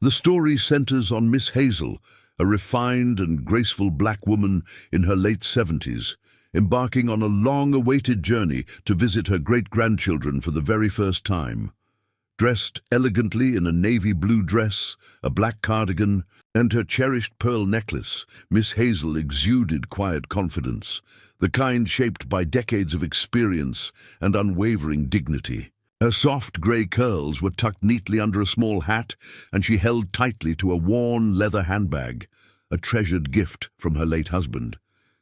The story centers on Miss Hazel, a refined and graceful black woman in her late 70s, embarking on a long-awaited journey to visit her great-grandchildren for the very first time. Dressed elegantly in a navy blue dress, a black cardigan, and her cherished pearl necklace, Miss Hazel exuded quiet confidence, the kind shaped by decades of experience and unwavering dignity. Her soft grey curls were tucked neatly under a small hat, and she held tightly to a worn leather handbag, a treasured gift from her late husband.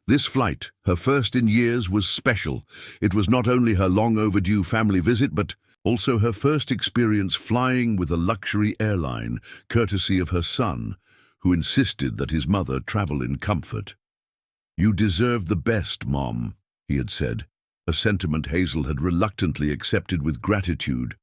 This flight, her first in years, was special. It was not only her long-overdue family visit, but also her first experience flying with a luxury airline, courtesy of her son, who insisted that his mother travel in comfort. "You deserve the best, Mom," he had said, a sentiment Hazel had reluctantly accepted with gratitude.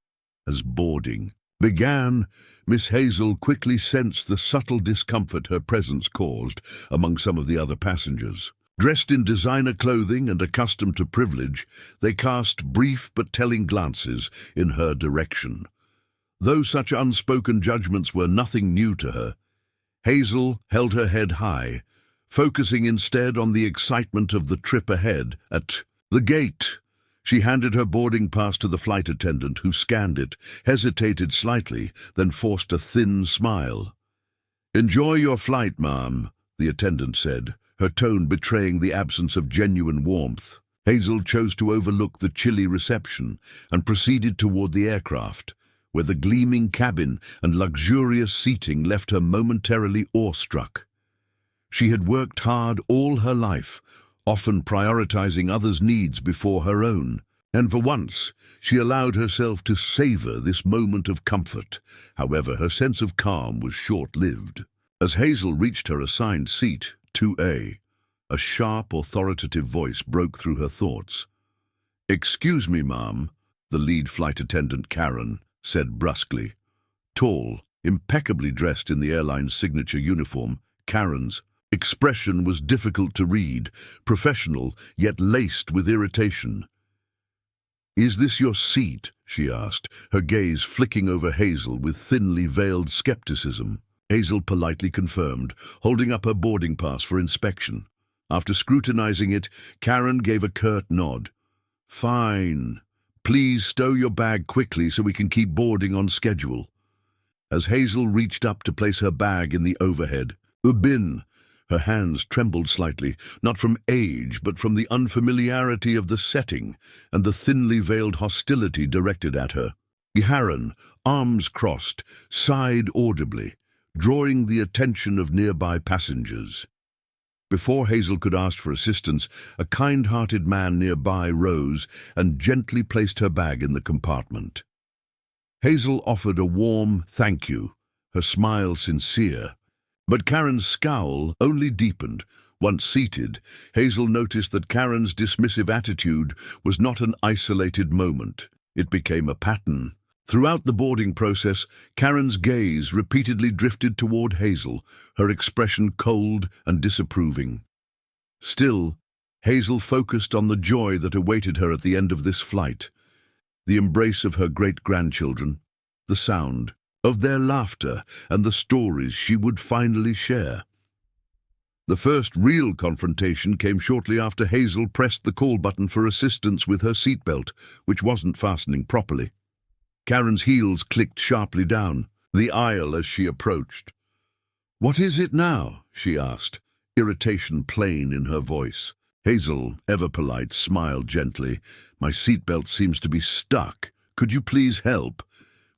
As boarding began, Miss Hazel quickly sensed the subtle discomfort her presence caused among some of the other passengers. Dressed in designer clothing and accustomed to privilege, they cast brief but telling glances in her direction. Though such unspoken judgments were nothing new to her, Hazel held her head high, focusing instead on the excitement of the trip ahead. At the gate, she handed her boarding pass to the flight attendant, who scanned it, hesitated slightly, then forced a thin smile. "Enjoy your flight, ma'am," the attendant said, her tone betraying the absence of genuine warmth. Hazel chose to overlook the chilly reception and proceeded toward the aircraft, where the gleaming cabin and luxurious seating left her momentarily awestruck. She had worked hard all her life, often prioritizing others' needs before her own, and for once she allowed herself to savor this moment of comfort. However, her sense of calm was short-lived. As Hazel reached her assigned seat, 2A, a sharp, authoritative voice broke through her thoughts. "Excuse me, ma'am," the lead flight attendant, Karen, said brusquely. Tall, impeccably dressed in the airline's signature uniform, Karen's expression was difficult to read, professional yet laced with irritation. "Is this your seat?" she asked, her gaze flicking over Hazel with thinly veiled skepticism. Hazel politely confirmed, holding up her boarding pass for inspection. After scrutinizing it, Karen gave a curt nod. "Fine. Please stow your bag quickly so we can keep boarding on schedule." As Hazel reached up to place her bag in the overhead bin, her hands trembled slightly, not from age but from the unfamiliarity of the setting and the thinly veiled hostility directed at her. Karen, arms crossed, sighed audibly, drawing the attention of nearby passengers. Before Hazel could ask for assistance, a kind-hearted man nearby rose and gently placed her bag in the compartment. Hazel offered a warm thank you, her smile sincere, but Karen's scowl only deepened. Once seated, Hazel noticed that Karen's dismissive attitude was not an isolated moment. It became a pattern. Throughout the boarding process, Karen's gaze repeatedly drifted toward Hazel, her expression cold and disapproving. Still, Hazel focused on the joy that awaited her at the end of this flight, the embrace of her great-grandchildren, the sound of their laughter, and the stories she would finally share. The first real confrontation came shortly after Hazel pressed the call button for assistance with her seatbelt, which wasn't fastening properly. Karen's heels clicked sharply down the aisle as she approached. "What is it now?" she asked, irritation plain in her voice. Hazel, ever polite, smiled gently. "My seatbelt seems to be stuck. Could you please help?"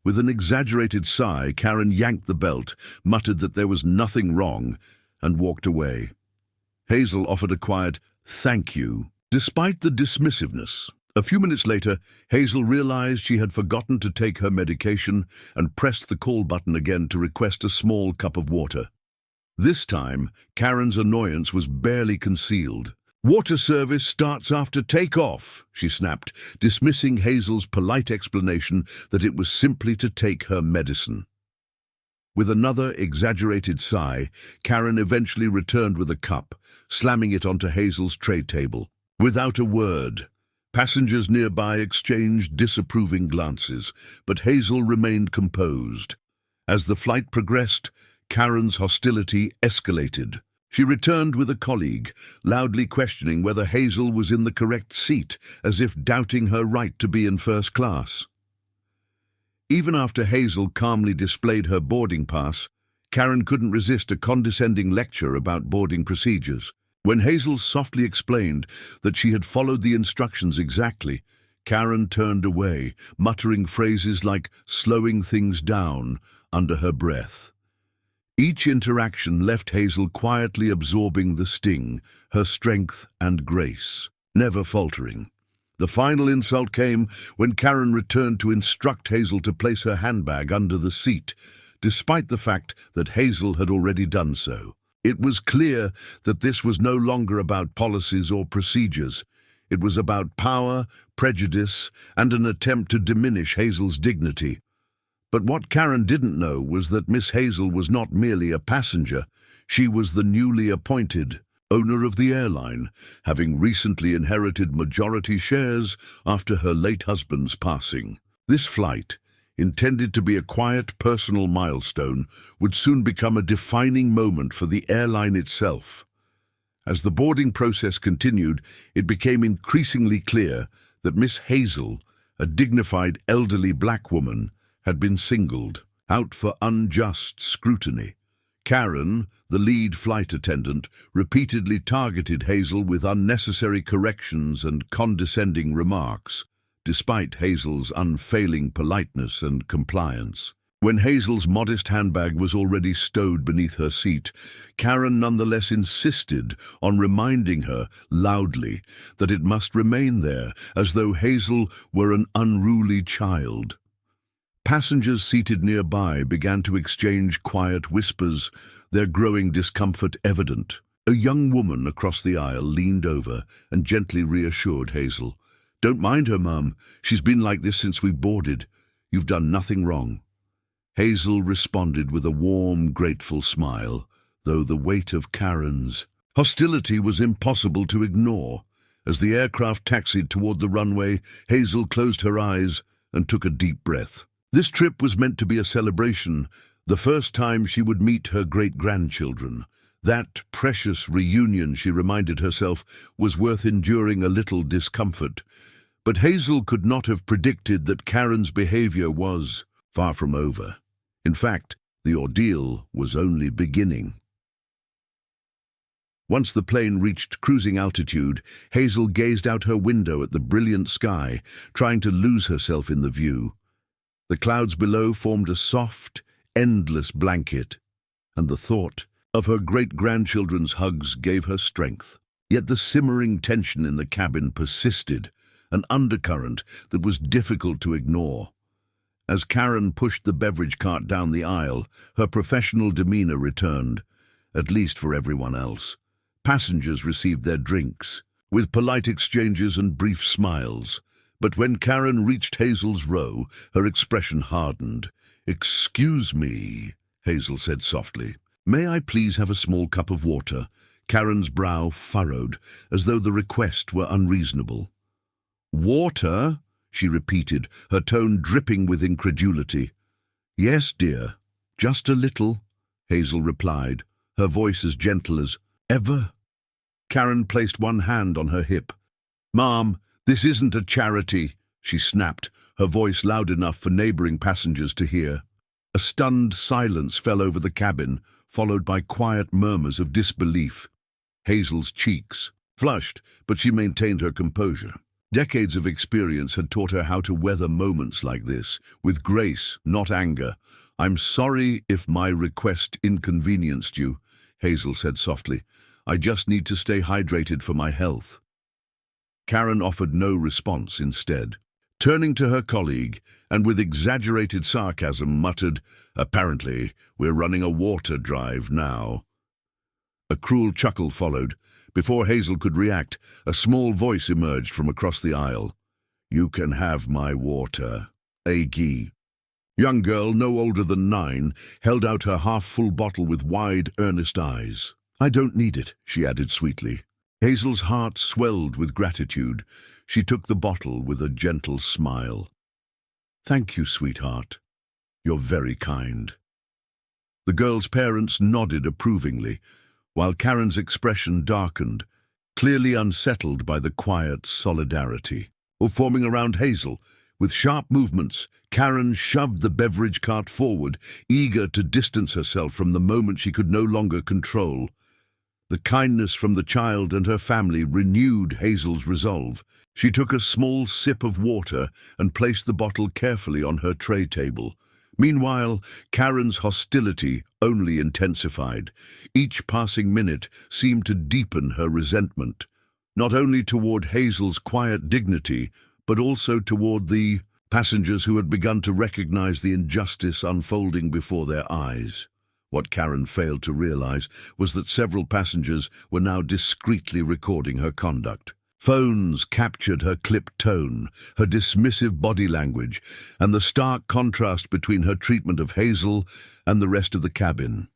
With an exaggerated sigh, Karen yanked the belt, muttered that there was nothing wrong, and walked away. Hazel offered a quiet "thank you," despite the dismissiveness. A few minutes later, Hazel realized she had forgotten to take her medication and pressed the call button again to request a small cup of water. This time, Karen's annoyance was barely concealed. "Water service starts after takeoff," she snapped, dismissing Hazel's polite explanation that it was simply to take her medicine. With another exaggerated sigh, Karen eventually returned with a cup, slamming it onto Hazel's tray table. Without a word, passengers nearby exchanged disapproving glances, but Hazel remained composed. As the flight progressed, Karen's hostility escalated. She returned with a colleague, loudly questioning whether Hazel was in the correct seat, as if doubting her right to be in first class. Even after Hazel calmly displayed her boarding pass, Karen couldn't resist a condescending lecture about boarding procedures. When Hazel softly explained that she had followed the instructions exactly, Karen turned away, muttering phrases like "slowing things down" under her breath. Each interaction left Hazel quietly absorbing the sting, her strength and grace, never faltering. The final insult came when Karen returned to instruct Hazel to place her handbag under the seat, despite the fact that Hazel had already done so. It was clear that this was no longer about policies or procedures. It was about power, prejudice, and an attempt to diminish Hazel's dignity. But what Karen didn't know was that Miss Hazel was not merely a passenger. She was the newly appointed owner of the airline, having recently inherited majority shares after her late husband's passing. This flight, intended to be a quiet personal milestone, would soon become a defining moment for the airline itself. As the boarding process continued, it became increasingly clear that Miss Hazel, a dignified elderly black woman, had been singled out for unjust scrutiny. Karen, the lead flight attendant, repeatedly targeted Hazel with unnecessary corrections and condescending remarks, despite Hazel's unfailing politeness and compliance. When Hazel's modest handbag was already stowed beneath her seat, Karen nonetheless insisted on reminding her, loudly, that it must remain there, as though Hazel were an unruly child. Passengers seated nearby began to exchange quiet whispers, their growing discomfort evident. A young woman across the aisle leaned over and gently reassured Hazel. "Don't mind her, Mum. She's been like this since we boarded. You've done nothing wrong." Hazel responded with a warm, grateful smile, though the weight of Karen's hostility was impossible to ignore. As the aircraft taxied toward the runway, Hazel closed her eyes and took a deep breath. This trip was meant to be a celebration, the first time she would meet her great-grandchildren. That precious reunion, she reminded herself, was worth enduring a little discomfort. But Hazel could not have predicted that Karen's behavior was far from over. In fact, the ordeal was only beginning. Once the plane reached cruising altitude, Hazel gazed out her window at the brilliant sky, trying to lose herself in the view. The clouds below formed a soft, endless blanket, and the thought of her great-grandchildren's hugs gave her strength. Yet the simmering tension in the cabin persisted, an undercurrent that was difficult to ignore. As Karen pushed the beverage cart down the aisle, her professional demeanor returned, at least for everyone else. Passengers received their drinks, with polite exchanges and brief smiles. But when Karen reached Hazel's row, her expression hardened. "Excuse me," Hazel said softly. "May I please have a small cup of water?" Karen's brow furrowed, as though the request were unreasonable. "Water?" she repeated, her tone dripping with incredulity. "Yes, dear, just a little," Hazel replied, her voice as gentle as ever. Karen placed one hand on her hip. "Mom, this isn't a charity," she snapped, her voice loud enough for neighboring passengers to hear. A stunned silence fell over the cabin, followed by quiet murmurs of disbelief. Hazel's cheeks flushed, but she maintained her composure. Decades of experience had taught her how to weather moments like this, with grace, not anger. "I'm sorry if my request inconvenienced you," Hazel said softly. "I just need to stay hydrated for my health." Karen offered no response instead. Turning to her colleague, and with exaggerated sarcasm muttered, "Apparently, we're running a water drive now." A cruel chuckle followed. Before Hazel could react, a small voice emerged from across the aisle. "You can have my water, Aggie." Young girl, no older than 9, held out her half-full bottle with wide, earnest eyes. "I don't need it," she added sweetly. Hazel's heart swelled with gratitude. She took the bottle with a gentle smile. "Thank you, sweetheart. You're very kind." The girl's parents nodded approvingly, while Karen's expression darkened, clearly unsettled by the quiet solidarity forming around Hazel. With sharp movements, Karen shoved the beverage cart forward, eager to distance herself from the moment she could no longer control. The kindness from the child and her family renewed Hazel's resolve. She took a small sip of water and placed the bottle carefully on her tray table. Meanwhile, Karen's hostility only intensified. Each passing minute seemed to deepen her resentment, not only toward Hazel's quiet dignity, but also toward the passengers who had begun to recognize the injustice unfolding before their eyes. What Karen failed to realize was that several passengers were now discreetly recording her conduct. Phones captured her clipped tone, her dismissive body language, and the stark contrast between her treatment of Hazel and the rest of the cabin.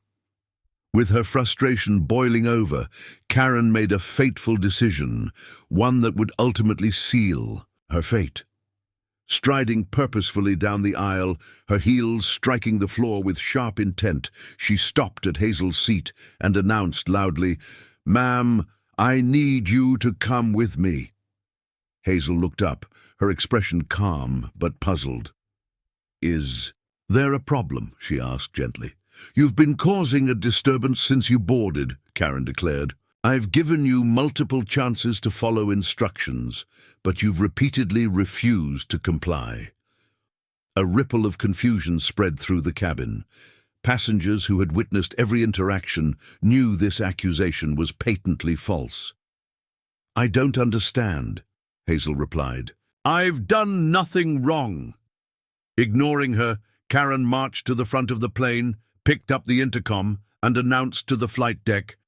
With her frustration boiling over, Karen made a fateful decision, one that would ultimately seal her fate. Striding purposefully down the aisle, her heels striking the floor with sharp intent, she stopped at Hazel's seat and announced loudly, "Ma'am, I need you to come with me." Hazel looked up, her expression calm but puzzled. "Is there a problem?" she asked gently. "You've been causing a disturbance since you boarded," Karen declared. "I've given you multiple chances to follow instructions, but you've repeatedly refused to comply." A ripple of confusion spread through the cabin. Passengers who had witnessed every interaction knew this accusation was patently false. "I don't understand," Hazel replied. "I've done nothing wrong." Ignoring her, Karen marched to the front of the plane, picked up the intercom, and announced to the flight deck,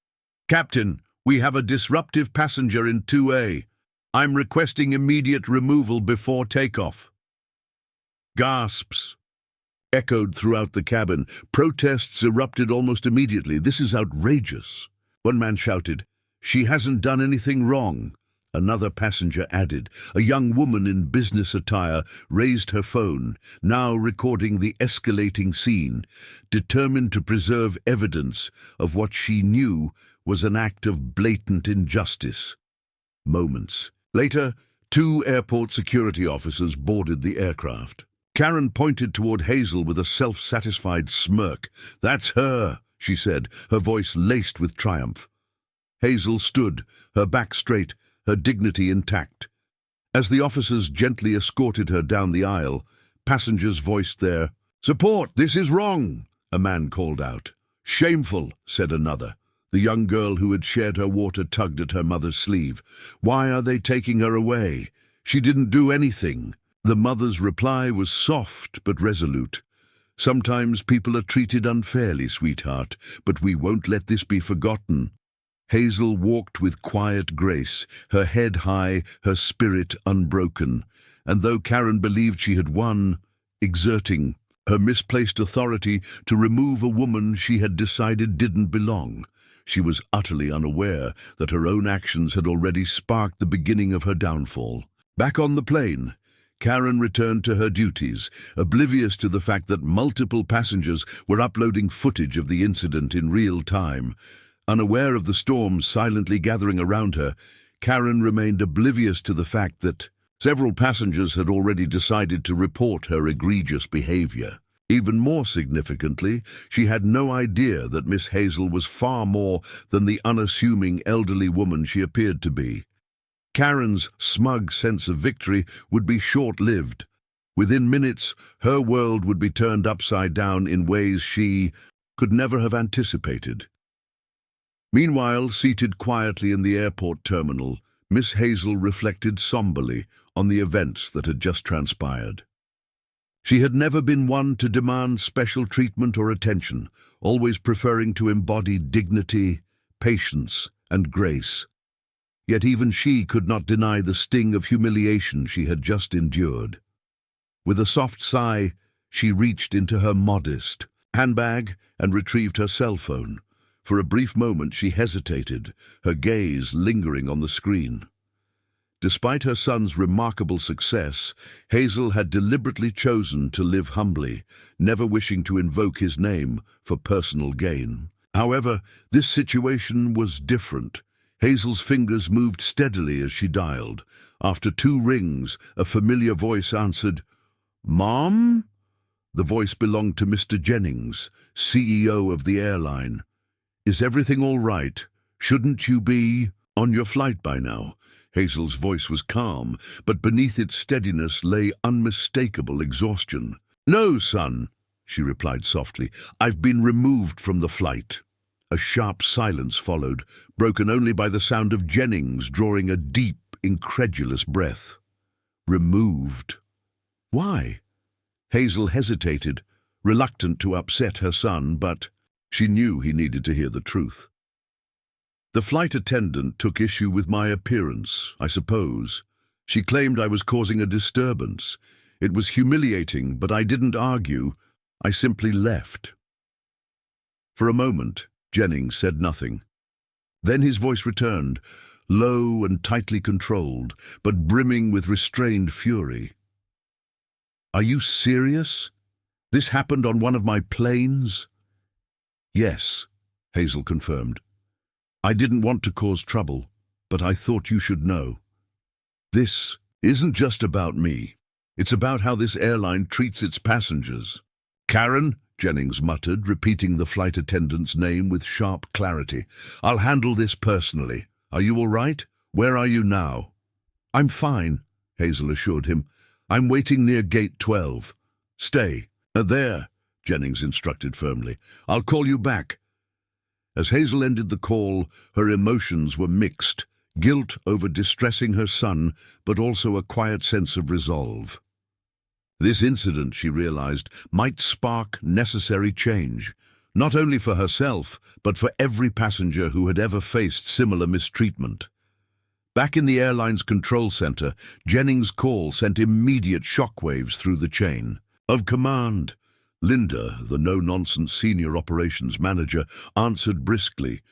"Captain, we have a disruptive passenger in 2A. I'm requesting immediate removal before takeoff." Gasps echoed throughout the cabin. Protests erupted almost immediately. "This is outrageous." One man shouted, "She hasn't done anything wrong." Another passenger added. A young woman in business attire raised her phone, now recording the escalating scene, determined to preserve evidence of what she knew was an act of blatant injustice. Moments later, 2 airport security officers boarded the aircraft. Karen pointed toward Hazel with a self-satisfied smirk. "That's her," she said, her voice laced with triumph. Hazel stood, her back straight, her dignity intact. As the officers gently escorted her down the aisle, passengers voiced their support. "This is wrong," a man called out. "Shameful," said another. The young girl who had shared her water tugged at her mother's sleeve. "Why are they taking her away? She didn't do anything." The mother's reply was soft but resolute. "Sometimes people are treated unfairly, sweetheart, but we won't let this be forgotten." Hazel walked with quiet grace, her head high, her spirit unbroken, and though Karen believed she had won, exerting her misplaced authority to remove a woman she had decided didn't belong. She was utterly unaware that her own actions had already sparked the beginning of her downfall. Back on the plane, Karen returned to her duties, oblivious to the fact that multiple passengers were uploading footage of the incident in real time. Unaware of the storm silently gathering around her, Karen remained oblivious to the fact that several passengers had already decided to report her egregious behavior. Even more significantly, she had no idea that Miss Hazel was far more than the unassuming elderly woman she appeared to be. Karen's smug sense of victory would be short-lived. Within minutes, her world would be turned upside down in ways she could never have anticipated. Meanwhile, seated quietly in the airport terminal, Miss Hazel reflected somberly on the events that had just transpired. She had never been one to demand special treatment or attention, always preferring to embody dignity, patience, and grace. Yet even she could not deny the sting of humiliation she had just endured. With a soft sigh, she reached into her modest handbag and retrieved her cell phone. For a brief moment she hesitated, her gaze lingering on the screen. Despite her son's remarkable success, Hazel had deliberately chosen to live humbly, never wishing to invoke his name for personal gain. However, this situation was different. Hazel's fingers moved steadily as she dialed. After 2 rings, a familiar voice answered, "Mom?" The voice belonged to Mr. Jennings, CEO of the airline. "Is everything all right? Shouldn't you be on your flight by now?" Hazel's voice was calm, but beneath its steadiness lay unmistakable exhaustion. "No, son," she replied softly. "I've been removed from the flight." A sharp silence followed, broken only by the sound of Jennings drawing a deep, incredulous breath. Removed? Why? Hazel hesitated, reluctant to upset her son, but she knew he needed to hear the truth. "The flight attendant took issue with my appearance, I suppose. She claimed I was causing a disturbance. It was humiliating, but I didn't argue. I simply left." For a moment, Jennings said nothing. Then his voice returned, low and tightly controlled, but brimming with restrained fury. "Are you serious? This happened on one of my planes?" "Yes," Hazel confirmed. "I didn't want to cause trouble, but I thought you should know. This isn't just about me. It's about how this airline treats its passengers." "Karen," Jennings muttered, repeating the flight attendant's name with sharp clarity. "I'll handle this personally. Are you all right? Where are you now?" "I'm fine," Hazel assured him. "I'm waiting near gate 12. Stay. There," Jennings instructed firmly. "I'll call you back." As Hazel ended the call, her emotions were mixed. Guilt over distressing her son, but also a quiet sense of resolve. This incident, she realized, might spark necessary change, not only for herself, but for every passenger who had ever faced similar mistreatment. Back in the airline's control center, Jennings' call sent immediate shockwaves through the chain. Of command, Linda, the no-nonsense senior operations manager, answered briskly.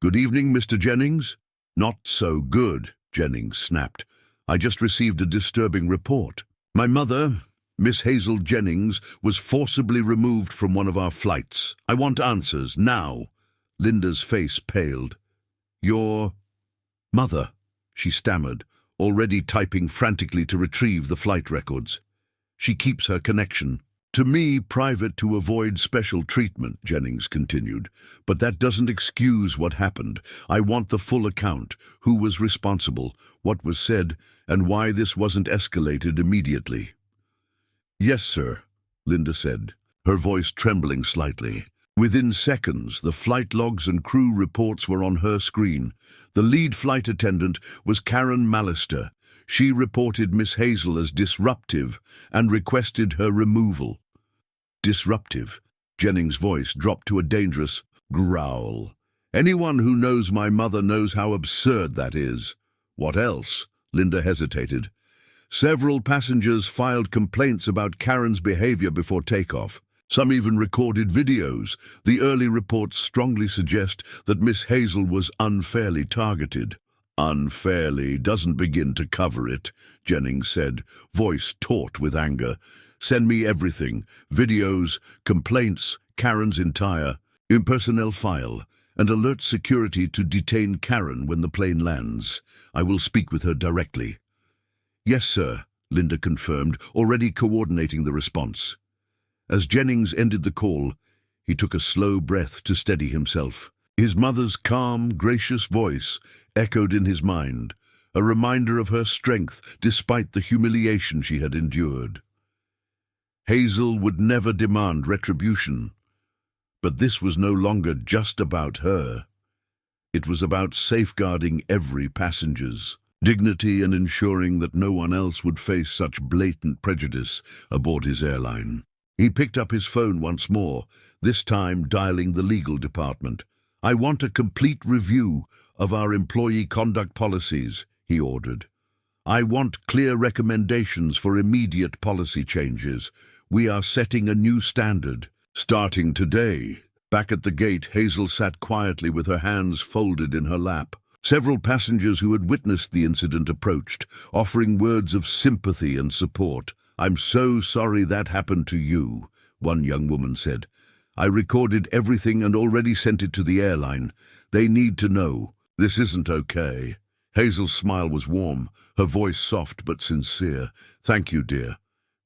"Good evening, Mr. Jennings." "Not so good," Jennings snapped. "I just received a disturbing report. My mother, Miss Hazel Jennings, was forcibly removed from one of our flights. I want answers, now." Linda's face paled. "Your mother?" she stammered, already typing frantically to retrieve the flight records. "She keeps her connection to me private to avoid special treatment," Jennings continued. "But that doesn't excuse what happened. I want the full account, who was responsible, what was said, and why this wasn't escalated immediately." "Yes, sir," Linda said, her voice trembling slightly. Within seconds, the flight logs and crew reports were on her screen. The lead flight attendant was Karen Mallister. She reported Miss Hazel as disruptive and requested her removal. Disruptive? Jennings' voice dropped to a dangerous growl. "Anyone who knows my mother knows how absurd that is." "What else?" Linda hesitated. "Several passengers filed complaints about Karen's behavior before takeoff. Some even recorded videos. The early reports strongly suggest that Miss Hazel was unfairly targeted." "Unfairly doesn't begin to cover it," Jennings said, voice taut with anger. "Send me everything, videos, complaints, Karen's entire personnel file, and alert security to detain Karen when the plane lands. I will speak with her directly." "Yes, sir," Linda confirmed, already coordinating the response. As Jennings ended the call, he took a slow breath to steady himself. His mother's calm, gracious voice echoed in his mind, a reminder of her strength despite the humiliation she had endured. Hazel would never demand retribution, but this was no longer just about her. It was about safeguarding every passenger's dignity and ensuring that no one else would face such blatant prejudice aboard his airline. He picked up his phone once more, this time dialing the legal department. "I want a complete review of our employee conduct policies," he ordered. "I want clear recommendations for immediate policy changes. We are setting a new standard. Starting today." Back at the gate, Hazel sat quietly with her hands folded in her lap. Several passengers who had witnessed the incident approached, offering words of sympathy and support. "I'm so sorry that happened to you," one young woman said. "I recorded everything and already sent it to the airline. They need to know. This isn't okay." Hazel's smile was warm, her voice soft but sincere. "Thank you, dear.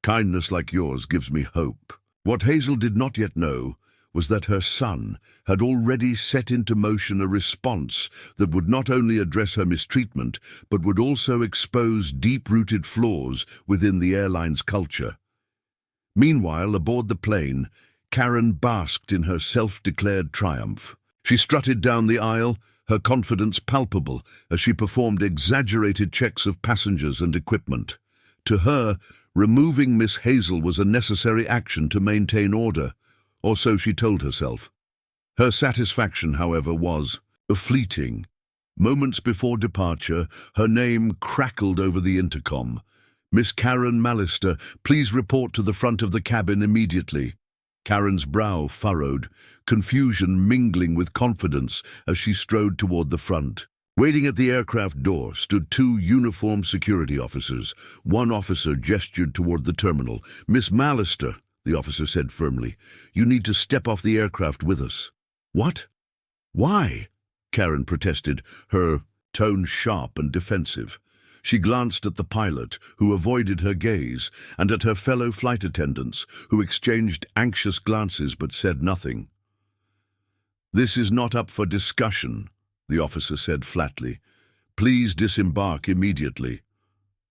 Kindness like yours gives me hope." What Hazel did not yet know was that her son had already set into motion a response that would not only address her mistreatment, but would also expose deep-rooted flaws within the airline's culture. Meanwhile, aboard the plane, Karen basked in her self-declared triumph. She strutted down the aisle, her confidence palpable as she performed exaggerated checks of passengers and equipment. To her, removing Miss Hazel was a necessary action to maintain order, or so she told herself. Her satisfaction, however, was fleeting. Moments before departure, her name crackled over the intercom. "Miss Karen Mallister, please report to the front of the cabin immediately." Karen's brow furrowed, confusion mingling with confidence as she strode toward the front. Waiting at the aircraft door stood two uniformed security officers. One officer gestured toward the terminal. "Miss Mallister," the officer said firmly, "you need to step off the aircraft with us." "What? Why?" Karen protested, her tone sharp and defensive. She glanced at the pilot, who avoided her gaze, and at her fellow flight attendants, who exchanged anxious glances but said nothing. "This is not up for discussion," the officer said flatly. "Please disembark immediately."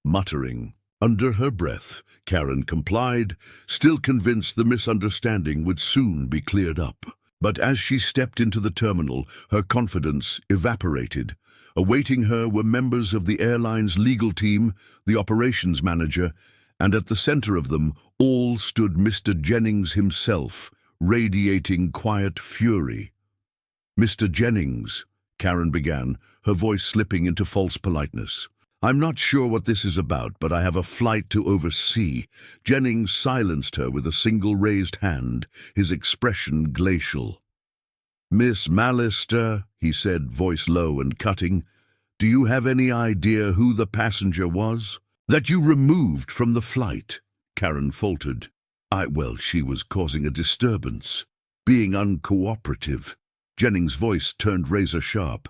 Muttering under her breath, Karen complied, still convinced the misunderstanding would soon be cleared up. But as she stepped into the terminal, her confidence evaporated. Awaiting her were members of the airline's legal team, the operations manager, and at the center of them all stood Mr. Jennings himself, radiating quiet fury. "Mr. Jennings," Karen began, her voice slipping into false politeness. "I'm not sure what this is about, but I have a flight to oversee." Jennings silenced her with a single raised hand, his expression glacial. "Miss Mallister," he said, voice low and cutting, "do you have any idea who the passenger was that you removed from the flight?" Karen faltered. Well, she was causing a disturbance, being uncooperative." Jennings' voice turned razor-sharp.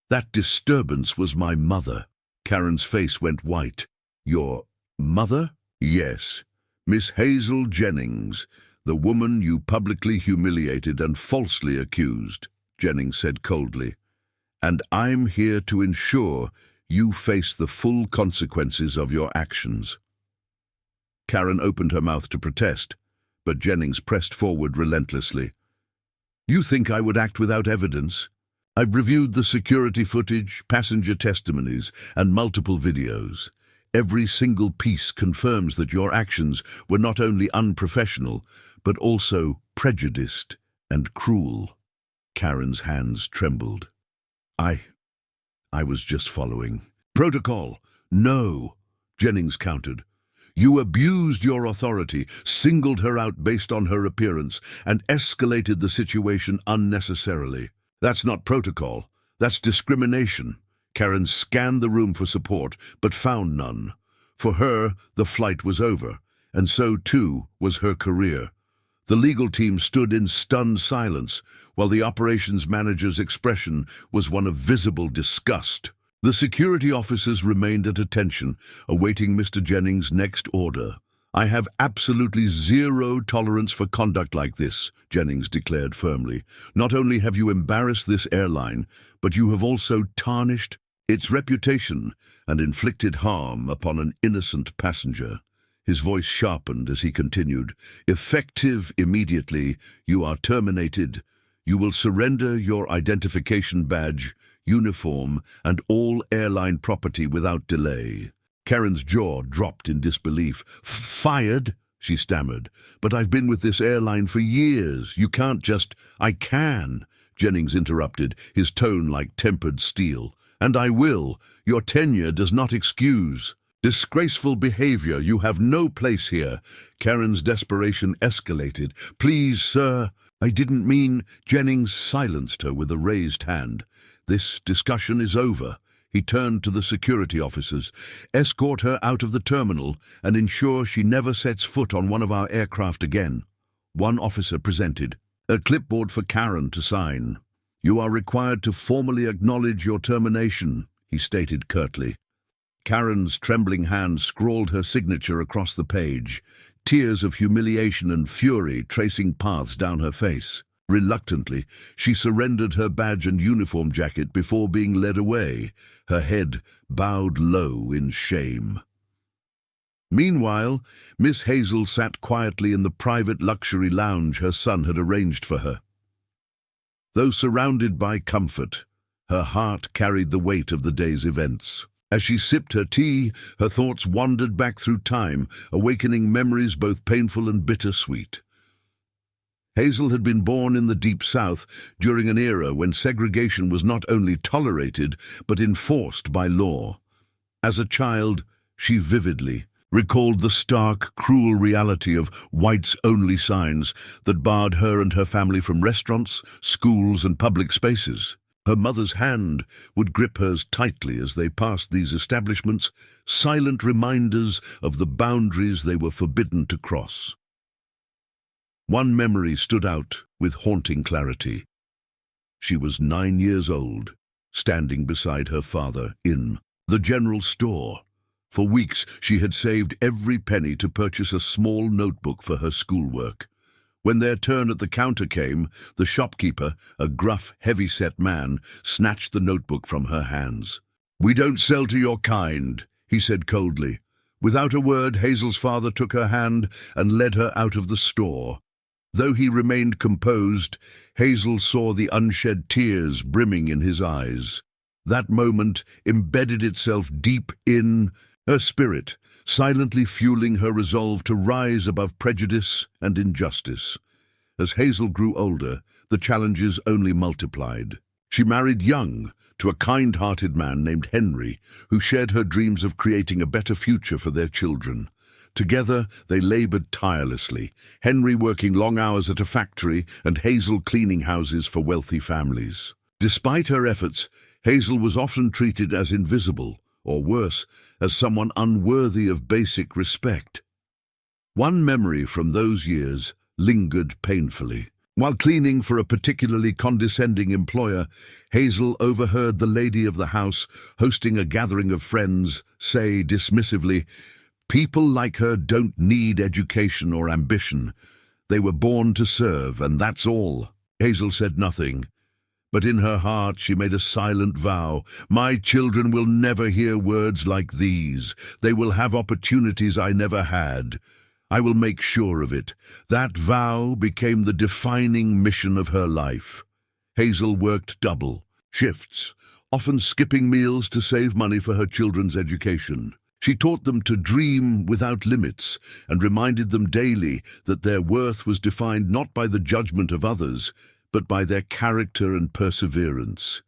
"That disturbance was my mother." Karen's face went white. "Your mother?" "Yes, Miss Hazel Jennings, the woman you publicly humiliated and falsely accused," Jennings said coldly. "And I'm here to ensure you face the full consequences of your actions." Karen opened her mouth to protest, but Jennings pressed forward relentlessly. "You think I would act without evidence? I've reviewed the security footage, passenger testimonies, and multiple videos. Every single piece confirms that your actions were not only unprofessional, but also prejudiced and cruel." Karen's hands trembled. I was just following protocol." "No," Jennings countered. "You abused your authority, singled her out based on her appearance, and escalated the situation unnecessarily. That's not protocol, that's discrimination." Karen scanned the room for support, but found none. For her, the flight was over, and so too was her career. The legal team stood in stunned silence, while the operations manager's expression was one of visible disgust. The security officers remained at attention, awaiting Mr. Jennings' next order. "I have absolutely zero tolerance for conduct like this," Jennings declared firmly. "Not only have you embarrassed this airline, but you have also tarnished its reputation and inflicted harm upon an innocent passenger." His voice sharpened as he continued, "Effective immediately, you are terminated. You will surrender your identification badge, uniform, and all airline property without delay." Karen's jaw dropped in disbelief. "Fired?" she stammered. "But I've been with this airline for years. You can't just—" "I can," Jennings interrupted, his tone like tempered steel. "And I will. Your tenure does not excuse disgraceful behavior. You have no place here." Karen's desperation escalated. "Please, sir, I didn't mean—" Jennings silenced her with a raised hand. This discussion is over. He turned to the security officers. Escort her out of the terminal and ensure she never sets foot on one of our aircraft again. One officer presented a clipboard for Karen to sign. You are required to formally acknowledge your termination, he stated curtly. Karen's trembling hand scrawled her signature across the page, tears of humiliation and fury tracing paths down her face. Reluctantly, she surrendered her badge and uniform jacket before being led away, her head bowed low in shame. Meanwhile, Miss Hazel sat quietly in the private luxury lounge her son had arranged for her. Though surrounded by comfort, her heart carried the weight of the day's events. As she sipped her tea, her thoughts wandered back through time, awakening memories both painful and bittersweet. Hazel had been born in the Deep South during an era when segregation was not only tolerated but enforced by law. As a child, she vividly recalled the stark, cruel reality of whites-only signs that barred her and her family from restaurants, schools, and public spaces. Her mother's hand would grip hers tightly as they passed these establishments, silent reminders of the boundaries they were forbidden to cross. One memory stood out with haunting clarity. She was 9 years old, standing beside her father in the general store. For weeks, she had saved every penny to purchase a small notebook for her schoolwork. When their turn at the counter came, the shopkeeper, a gruff, heavy-set man, snatched the notebook from her hands. "We don't sell to your kind," he said coldly. Without a word, Hazel's father took her hand and led her out of the store. Though he remained composed, Hazel saw the unshed tears brimming in his eyes. That moment embedded itself deep in her spirit, silently fueling her resolve to rise above prejudice and injustice. As Hazel grew older, the challenges only multiplied. She married young, to a kind-hearted man named Henry, who shared her dreams of creating a better future for their children. Together, they labored tirelessly, Henry working long hours at a factory and Hazel cleaning houses for wealthy families. Despite her efforts, Hazel was often treated as invisible, or worse, as someone unworthy of basic respect. One memory from those years lingered painfully. While cleaning for a particularly condescending employer, Hazel overheard the lady of the house hosting a gathering of friends say dismissively, "People like her don't need education or ambition. They were born to serve, and that's all." Hazel said nothing, but in her heart she made a silent vow. "My children will never hear words like these. They will have opportunities I never had. I will make sure of it." That vow became the defining mission of her life. Hazel worked double shifts, often skipping meals to save money for her children's education. She taught them to dream without limits and reminded them daily that their worth was defined not by the judgment of others, but by their character and perseverance.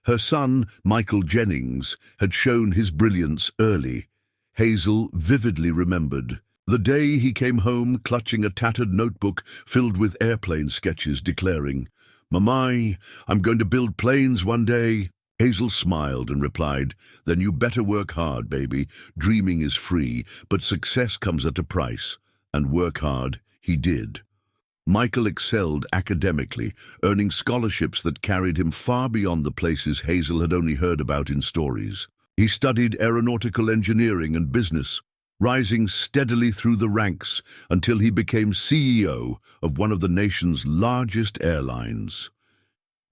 Her son, Michael Jennings, had shown his brilliance early. Hazel vividly remembered the day he came home clutching a tattered notebook filled with airplane sketches, declaring, "Mamai, I'm going to build planes one day." Hazel smiled and replied, "Then you better work hard, baby. Dreaming is free, but success comes at a price." And work hard he did. Michael excelled academically, earning scholarships that carried him far beyond the places Hazel had only heard about in stories. He studied aeronautical engineering and business, rising steadily through the ranks until he became CEO of one of the nation's largest airlines.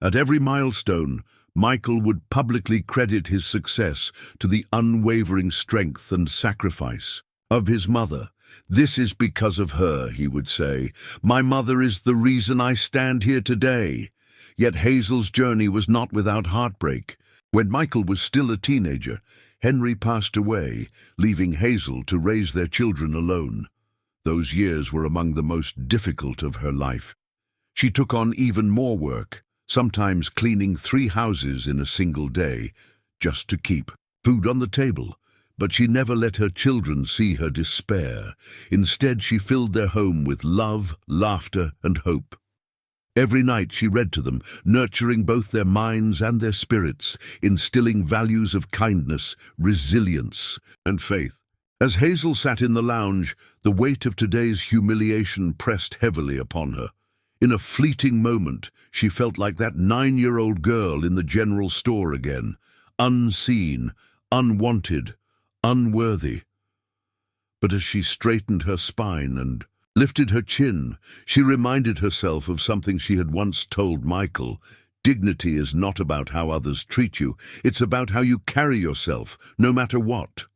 At every milestone, Michael would publicly credit his success to the unwavering strength and sacrifice of his mother. "This is because of her," he would say. "My mother is the reason I stand here today." Yet Hazel's journey was not without heartbreak. When Michael was still a teenager, Henry passed away, leaving Hazel to raise their children alone. Those years were among the most difficult of her life. She took on even more work, sometimes cleaning 3 houses in a single day, just to keep food on the table. But she never let her children see her despair. Instead, she filled their home with love, laughter, and hope. Every night she read to them, nurturing both their minds and their spirits, instilling values of kindness, resilience, and faith. As Hazel sat in the lounge, the weight of today's humiliation pressed heavily upon her. In a fleeting moment, she felt like that 9-year-old girl in the general store again, unseen, unwanted, unworthy. But as she straightened her spine and lifted her chin, she reminded herself of something she had once told Michael. Dignity is not about how others treat you, it's about how you carry yourself, no matter what.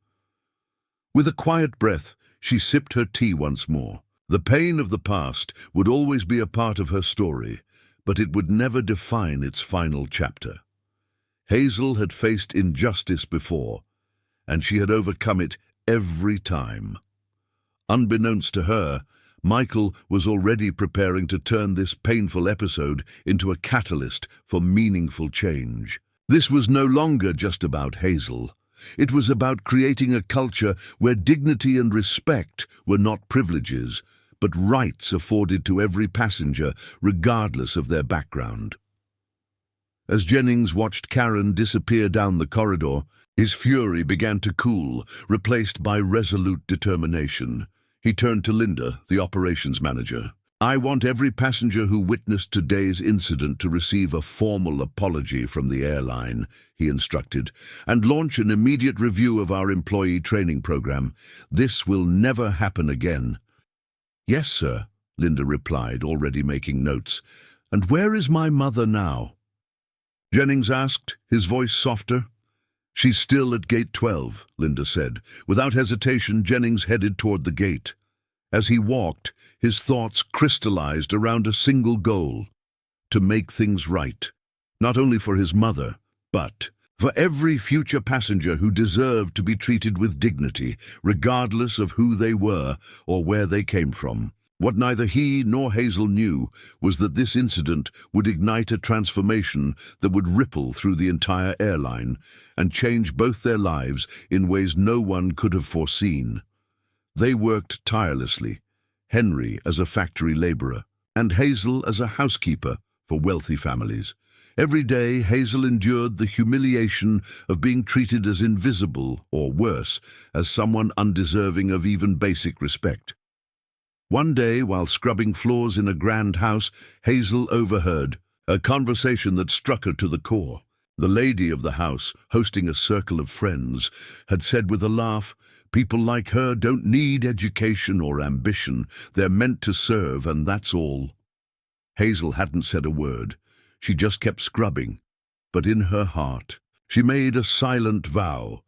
With a quiet breath, she sipped her tea once more. The pain of the past would always be a part of her story, but it would never define its final chapter. Hazel had faced injustice before, and she had overcome it every time. Unbeknownst to her, Michael was already preparing to turn this painful episode into a catalyst for meaningful change. This was no longer just about Hazel. It was about creating a culture where dignity and respect were not privileges, but rights afforded to every passenger, regardless of their background. As Jennings watched Karen disappear down the corridor, his fury began to cool, replaced by resolute determination. He turned to Linda, the operations manager. "I want every passenger who witnessed today's incident to receive a formal apology from the airline," he instructed, "and launch an immediate review of our employee training program. This will never happen again." "Yes, sir," Linda replied, already making notes. "And where is my mother now?" Jennings asked, his voice softer. "She's still at gate 12, Linda said. Without hesitation, Jennings headed toward the gate. As he walked, his thoughts crystallized around a single goal: to make things right, not only for his mother, but for every future passenger who deserved to be treated with dignity, regardless of who they were or where they came from. What neither he nor Hazel knew was that this incident would ignite a transformation that would ripple through the entire airline and change both their lives in ways no one could have foreseen. They worked tirelessly, Henry as a factory laborer, and Hazel as a housekeeper for wealthy families. Every day, Hazel endured the humiliation of being treated as invisible, or worse, as someone undeserving of even basic respect. One day, while scrubbing floors in a grand house, Hazel overheard a conversation that struck her to the core. The lady of the house, hosting a circle of friends, had said with a laugh, "People like her don't need education or ambition. They're meant to serve, and that's all." Hazel hadn't said a word. She just kept scrubbing. But in her heart, she made a silent vow.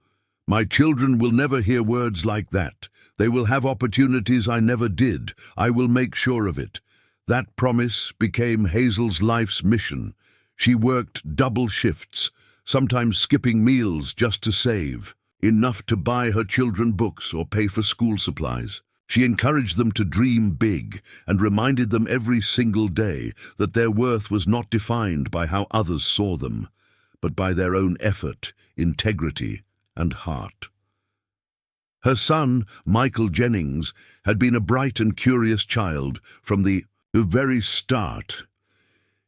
"My children will never hear words like that. They will have opportunities I never did. I will make sure of it." That promise became Hazel's life's mission. She worked double shifts, sometimes skipping meals just to save, enough to buy her children books or pay for school supplies. She encouraged them to dream big and reminded them every single day that their worth was not defined by how others saw them, but by their own effort, integrity, and heart. Her son, Michael Jennings, had been a bright and curious child from the very start.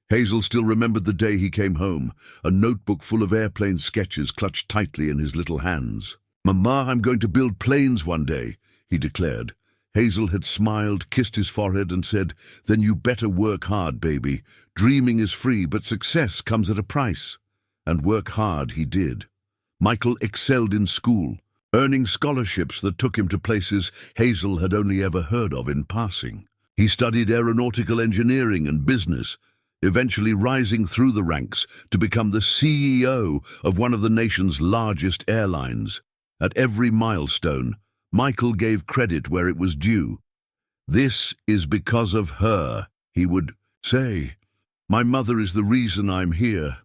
Hazel still remembered the day he came home, a notebook full of airplane sketches clutched tightly in his little hands. "Mama, I'm going to build planes one day," he declared. Hazel had smiled, kissed his forehead, and said, "Then you better work hard, baby. Dreaming is free, but success comes at a price." And work hard he did. Michael excelled in school, earning scholarships that took him to places Hazel had only ever heard of in passing. He studied aeronautical engineering and business, eventually rising through the ranks to become the CEO of one of the nation's largest airlines. At every milestone, Michael gave credit where it was due. "This is because of her," he would say. "My mother is the reason I'm here."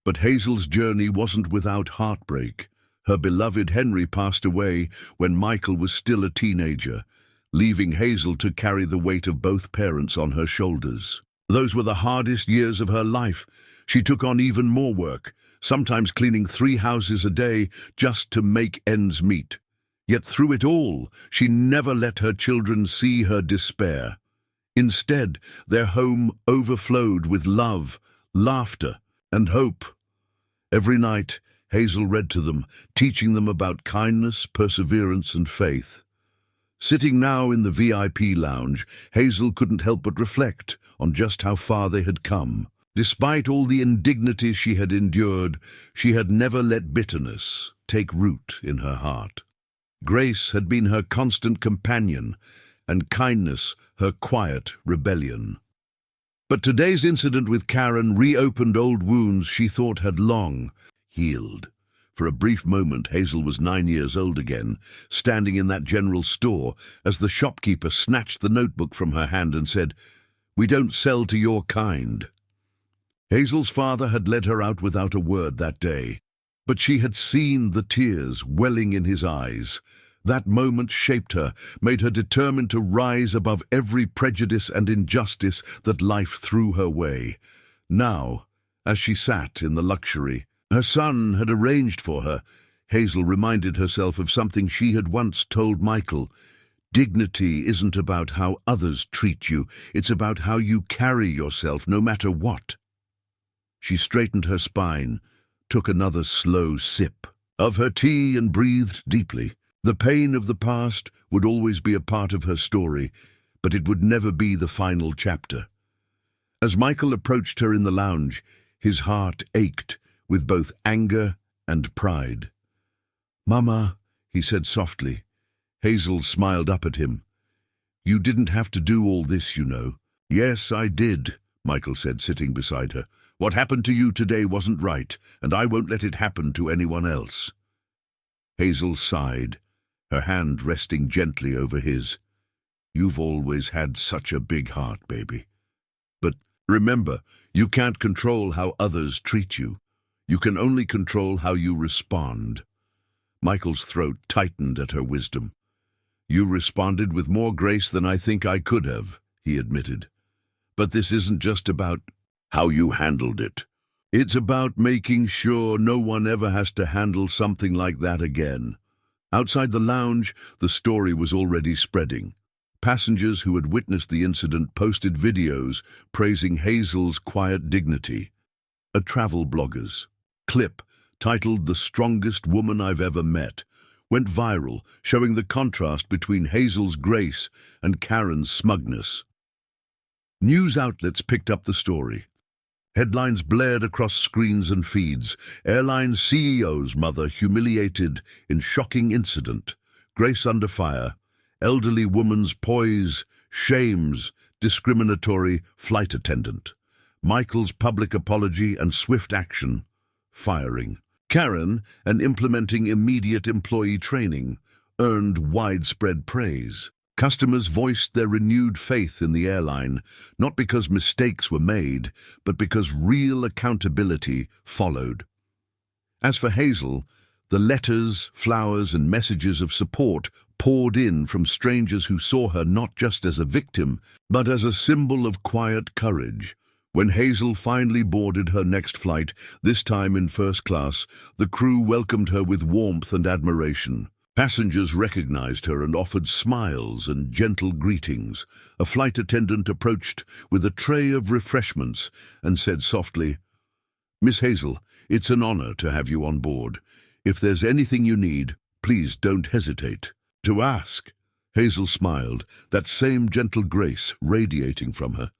But Hazel's journey wasn't without heartbreak. Her beloved Henry passed away when Michael was still a teenager, leaving Hazel to carry the weight of both parents on her shoulders. Those were the hardest years of her life. She took on even more work, sometimes cleaning 3 houses a day just to make ends meet. Yet through it all, she never let her children see her despair. Instead, their home overflowed with love, laughter, and hope. Every night, Hazel read to them, teaching them about kindness, perseverance, and faith. Sitting now in the VIP lounge, Hazel couldn't help but reflect on just how far they had come. Despite all the indignities she had endured, she had never let bitterness take root in her heart. Grace had been her constant companion, and kindness her quiet rebellion. But today's incident with Karen reopened old wounds she thought had long healed. For a brief moment, Hazel was 9 years old again, standing in that general store as the shopkeeper snatched the notebook from her hand and said, "We don't sell to your kind." Hazel's father had led her out without a word that day, but she had seen the tears welling in his eyes. That moment shaped her, made her determined to rise above every prejudice and injustice that life threw her way. Now, as she sat in the luxury her son had arranged for her, Hazel reminded herself of something she had once told Michael. Dignity isn't about how others treat you, it's about how you carry yourself no matter what. She straightened her spine, took another slow sip of her tea and breathed deeply. The pain of the past would always be a part of her story, but it would never be the final chapter. As Michael approached her in the lounge, his heart ached with both anger and pride. "Mama," he said softly. Hazel smiled up at him. "You didn't have to do all this, you know." "Yes, I did," Michael said, sitting beside her. "What happened to you today wasn't right, and I won't let it happen to anyone else." Hazel sighed, her hand resting gently over his. "You've always had such a big heart, baby. But remember, you can't control how others treat you. You can only control how you respond." Michael's throat tightened at her wisdom. "You responded with more grace than I think I could have," he admitted. "But this isn't just about how you handled it. It's about making sure no one ever has to handle something like that again." Outside the lounge, the story was already spreading. Passengers who had witnessed the incident posted videos praising Hazel's quiet dignity. A travel blogger's clip, titled "The Strongest Woman I've Ever Met," went viral, showing the contrast between Hazel's grace and Karen's smugness. News outlets picked up the story. Headlines blared across screens and feeds. Airline CEO's mother humiliated in shocking incident. Grace under fire. Elderly woman's poise shames discriminatory flight attendant. Michael's public apology and swift action. Firing. Karen, and implementing immediate employee training, earned widespread praise. Customers voiced their renewed faith in the airline, not because mistakes were made, but because real accountability followed. As for Hazel, the letters, flowers, and messages of support poured in from strangers who saw her not just as a victim, but as a symbol of quiet courage. When Hazel finally boarded her next flight, this time in first class, the crew welcomed her with warmth and admiration. Passengers recognized her and offered smiles and gentle greetings. A flight attendant approached with a tray of refreshments and said softly, "Miss Hazel, it's an honor to have you on board. If there's anything you need, please don't hesitate to ask." Hazel smiled, that same gentle grace radiating from her.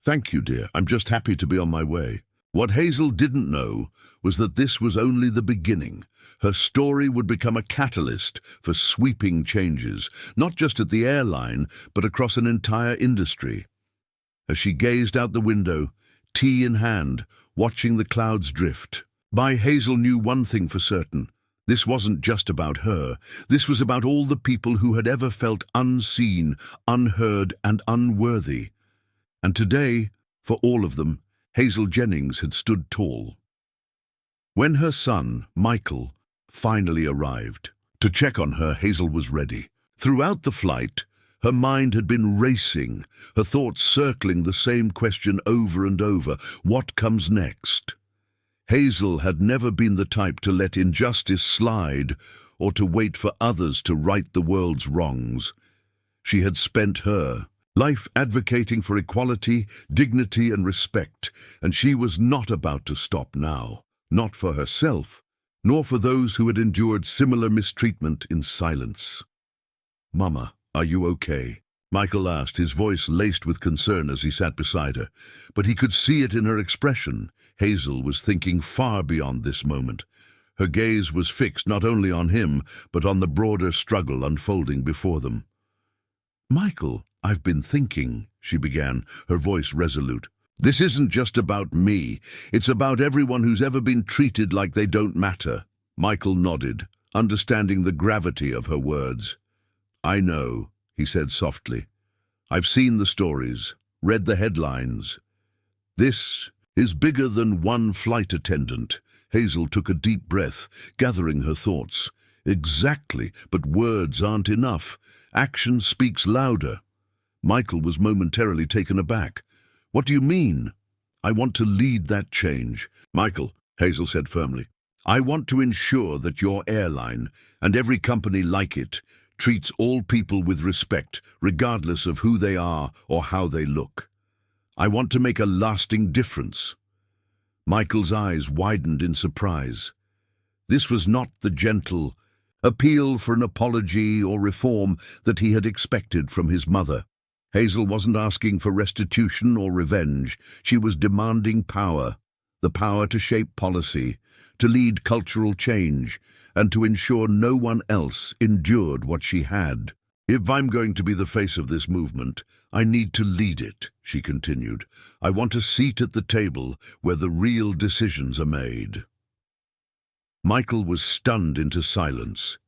"Thank you, dear. I'm just happy to be on my way." What Hazel didn't know was that this was only the beginning. Her story would become a catalyst for sweeping changes, not just at the airline, but across an entire industry. As she gazed out the window, tea in hand, watching the clouds drift, Hazel knew one thing for certain. This wasn't just about her. This was about all the people who had ever felt unseen, unheard, and unworthy. And today, for all of them, Hazel Jennings had stood tall. When her son, Michael, finally arrived to check on her, Hazel was ready. Throughout the flight, her mind had been racing, her thoughts circling the same question over and over: what comes next? Hazel had never been the type to let injustice slide or to wait for others to right the world's wrongs. She had spent her life advocating for equality, dignity, and respect, and she was not about to stop now, not for herself, nor for those who had endured similar mistreatment in silence. "Mama, are you okay?" Michael asked, his voice laced with concern as he sat beside her. But he could see it in her expression. Hazel was thinking far beyond this moment. Her gaze was fixed not only on him, but on the broader struggle unfolding before them. "Michael, I've been thinking," she began, her voice resolute. "This isn't just about me. It's about everyone who's ever been treated like they don't matter." Michael nodded, understanding the gravity of her words. "I know," he said softly. "I've seen the stories, read the headlines. This is bigger than one flight attendant." Hazel took a deep breath, gathering her thoughts. "Exactly, but words aren't enough. Action speaks louder." Michael was momentarily taken aback. "What do you mean?" "I want to lead that change." "Michael," Hazel said firmly, "I want to ensure that your airline, and every company like it, treats all people with respect, regardless of who they are or how they look. I want to make a lasting difference." Michael's eyes widened in surprise. This was not the gentle appeal for an apology or reform that he had expected from his mother. Hazel wasn't asking for restitution or revenge. She was demanding power, the power to shape policy, to lead cultural change, and to ensure no one else endured what she had. "If I'm going to be the face of this movement, I need to lead it," she continued. "I want a seat at the table where the real decisions are made." Michael was stunned into silence.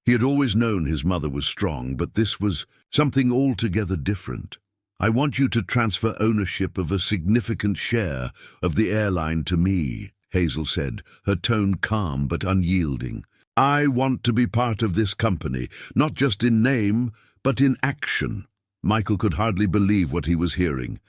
He had always known his mother was strong, but this was something altogether different. "I want you to transfer ownership of a significant share of the airline to me," Hazel said, her tone calm but unyielding. "I want to be part of this company, not just in name, but in action." Michael could hardly believe what he was hearing.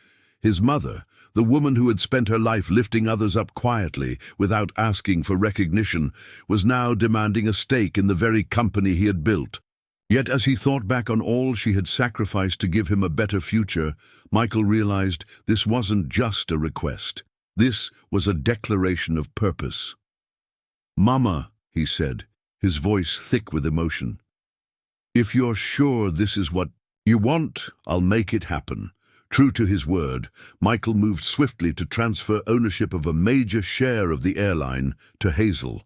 His mother, the woman who had spent her life lifting others up quietly, without asking for recognition, was now demanding a stake in the very company he had built. Yet as he thought back on all she had sacrificed to give him a better future, Michael realized this wasn't just a request. This was a declaration of purpose. "Mama," he said, his voice thick with emotion, "if you're sure this is what you want, I'll make it happen." True to his word, Michael moved swiftly to transfer ownership of a major share of the airline to Hazel.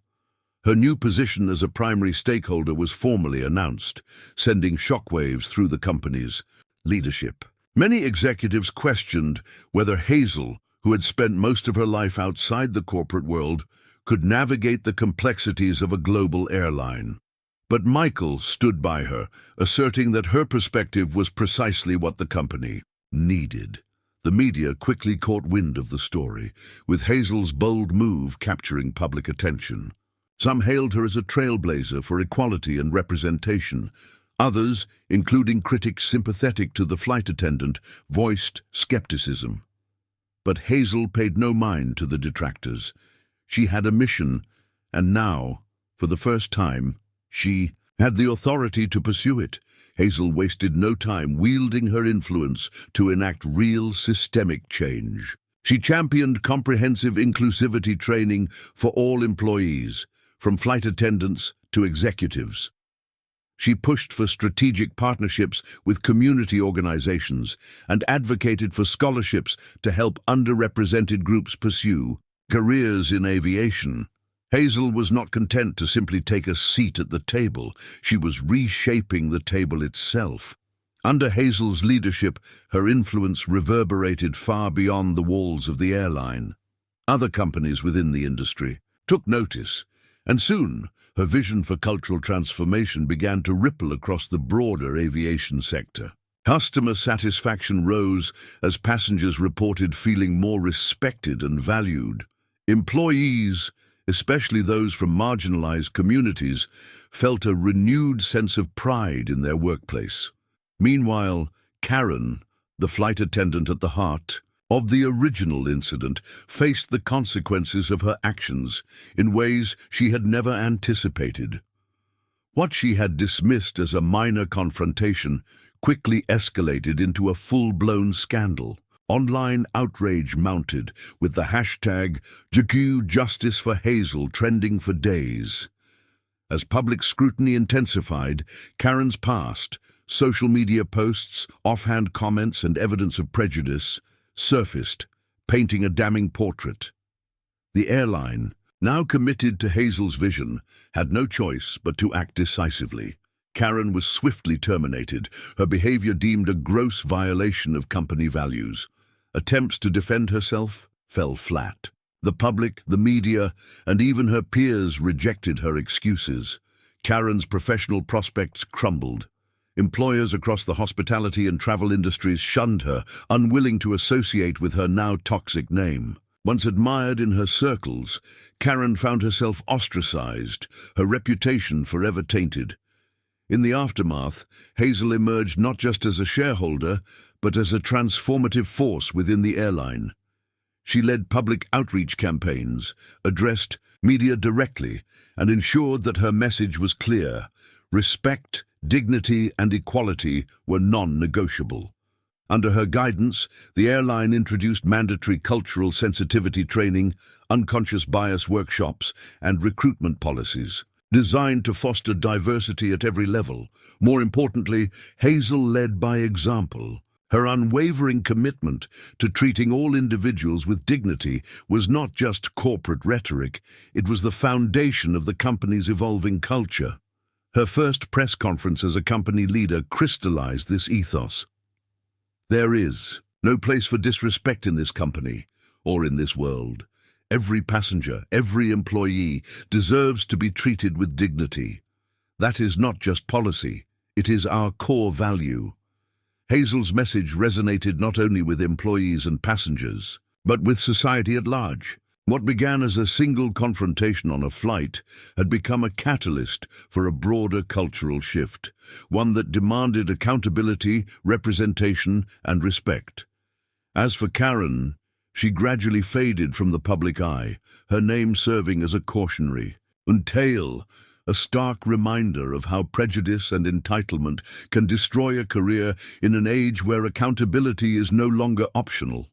Her new position as a primary stakeholder was formally announced, sending shockwaves through the company's leadership. Many executives questioned whether Hazel, who had spent most of her life outside the corporate world, could navigate the complexities of a global airline. But Michael stood by her, asserting that her perspective was precisely what the company needed. The media quickly caught wind of the story, with Hazel's bold move capturing public attention. Some hailed her as a trailblazer for equality and representation. Others, including critics sympathetic to the flight attendant, voiced skepticism. But Hazel paid no mind to the detractors. She had a mission, and now, for the first time, she had the authority to pursue it. Hazel wasted no time wielding her influence to enact real systemic change. She championed comprehensive inclusivity training for all employees, from flight attendants to executives. She pushed for strategic partnerships with community organizations and advocated for scholarships to help underrepresented groups pursue careers in aviation. Hazel was not content to simply take a seat at the table. She was reshaping the table itself. Under Hazel's leadership, her influence reverberated far beyond the walls of the airline. Other companies within the industry took notice, and soon her vision for cultural transformation began to ripple across the broader aviation sector. Customer satisfaction rose as passengers reported feeling more respected and valued. Employees, especially those from marginalized communities, felt a renewed sense of pride in their workplace. Meanwhile, Karen, the flight attendant at the heart of the original incident, faced the consequences of her actions in ways she had never anticipated. What she had dismissed as a minor confrontation quickly escalated into a full-blown scandal. Online outrage mounted, with the hashtag #JusticeForHazel trending for days. As public scrutiny intensified, Karen's past, social media posts, offhand comments, and evidence of prejudice surfaced, painting a damning portrait. The airline, now committed to Hazel's vision, had no choice but to act decisively. Karen was swiftly terminated, her behavior deemed a gross violation of company values. Attempts to defend herself fell flat. The public, the media, and even her peers rejected her excuses. Karen's professional prospects crumbled. Employers across the hospitality and travel industries shunned her, unwilling to associate with her now toxic name. Once admired in her circles, Karen found herself ostracized, her reputation forever tainted. In the aftermath, Hazel emerged not just as a shareholder, but as a transformative force within the airline. She led public outreach campaigns, addressed media directly, and ensured that her message was clear. Respect, dignity, and equality were non-negotiable. Under her guidance, the airline introduced mandatory cultural sensitivity training, unconscious bias workshops, and recruitment policies, designed to foster diversity at every level. More importantly, Hazel led by example. Her unwavering commitment to treating all individuals with dignity was not just corporate rhetoric, it was the foundation of the company's evolving culture. Her first press conference as a company leader crystallized this ethos. There is no place for disrespect in this company or in this world. Every passenger, every employee deserves to be treated with dignity. That is not just policy, it is our core value. Hazel's message resonated not only with employees and passengers, but with society at large. What began as a single confrontation on a flight had become a catalyst for a broader cultural shift, one that demanded accountability, representation, and respect. As for Karen, she gradually faded from the public eye, her name serving as a cautionary tale, a stark reminder of how prejudice and entitlement can destroy a career in an age where accountability is no longer optional.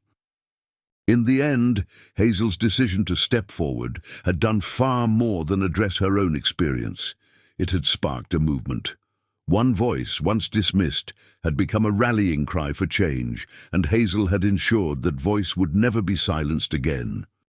In the end, Hazel's decision to step forward had done far more than address her own experience. It had sparked a movement. One voice, once dismissed, had become a rallying cry for change, and Hazel had ensured that voice would never be silenced again.